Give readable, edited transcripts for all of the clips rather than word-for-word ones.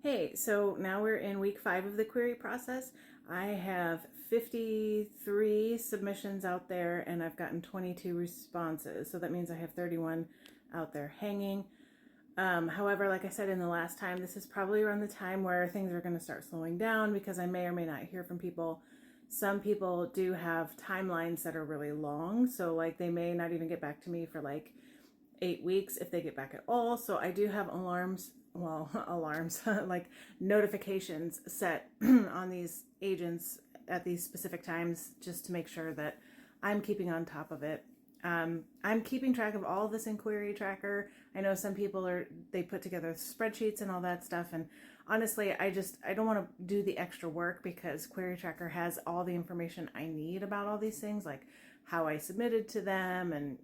Hey, so now we're in week 5 of the query process. I have 53 submissions out there and I've gotten 22 responses. So that means I have 31 out there hanging. However, like I said in the last time, this is probably around the time where things are going to start slowing down because I may or may not hear from people. Some people do have timelines that are really long. So like they may not even get back to me for like 8 weeks if they get back at all. So I do have alarms, like notifications set on these agents at these specific times just to make sure that I'm keeping on top of it. I'm keeping track of all of this in Query Tracker. I know some people they put together spreadsheets and all that stuff. And honestly, I don't want to do the extra work because Query Tracker has all the information I need about all these things, like how I submitted to them and,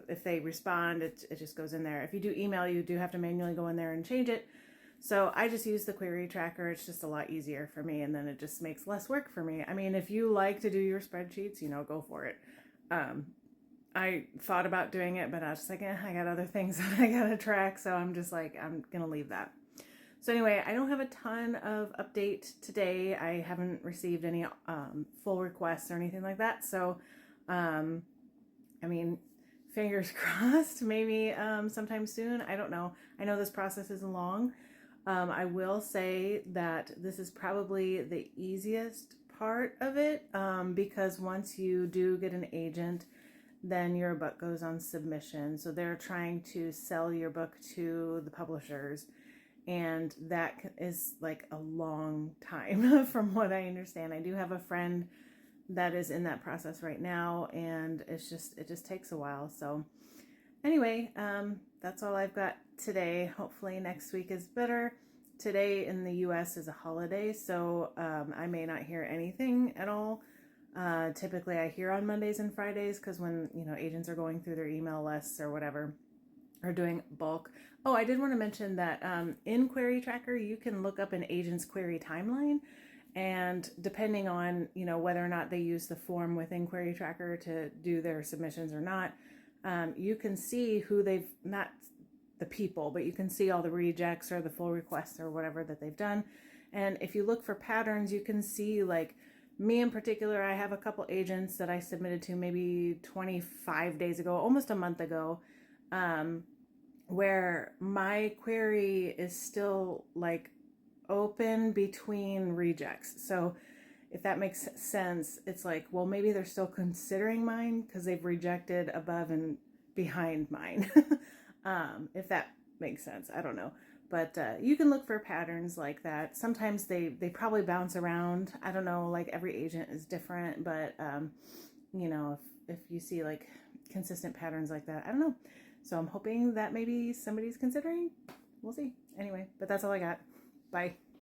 if they respond, it just goes in there. If you do email, you do have to manually go in there and change it. So I just use the Query Tracker. It's just a lot easier for me, and then it just makes less work for me. I mean, if you like to do your spreadsheets, go for it. I thought about doing it, but I was just like, I got other things that I gotta track, so I'm just like, I'm gonna leave that. So anyway, I don't have a ton of update today. I haven't received any full requests or anything like that. So, I mean, fingers crossed, maybe sometime soon. I don't know. I know this process is long. I will say that this is probably the easiest part of it because once you do get an agent, then your book goes on submission. So they're trying to sell your book to the publishers. And that is like a long time from what I understand. I do have a friend that is in that process right now, and it just takes a while. So anyway, that's all I've got today. Hopefully next week is better. Today in the US is a holiday, so I may not hear anything at all. Typically I hear on Mondays and Fridays because when agents are going through their email lists or whatever, or doing bulk. Oh, I did want to mention that in Query Tracker you can look up an agent's query timeline. And depending on, whether or not they use the form within Query Tracker to do their submissions or not, you can see who not the people, but you can see all the rejects or the full requests or whatever that they've done. And if you look for patterns, you can see, like me in particular, I have a couple agents that I submitted to maybe 25 days ago, almost a month ago, where my query is still like open between rejects. So if that makes sense, it's like, well, maybe they're still considering mine because they've rejected above and behind mine. If that makes sense, I don't know. But you can look for patterns like that. Sometimes they probably bounce around. I don't know, like every agent is different, but if you see like consistent patterns like that, I don't know. So I'm hoping that maybe somebody's considering. We'll see. Anyway, but that's all I got. Bye.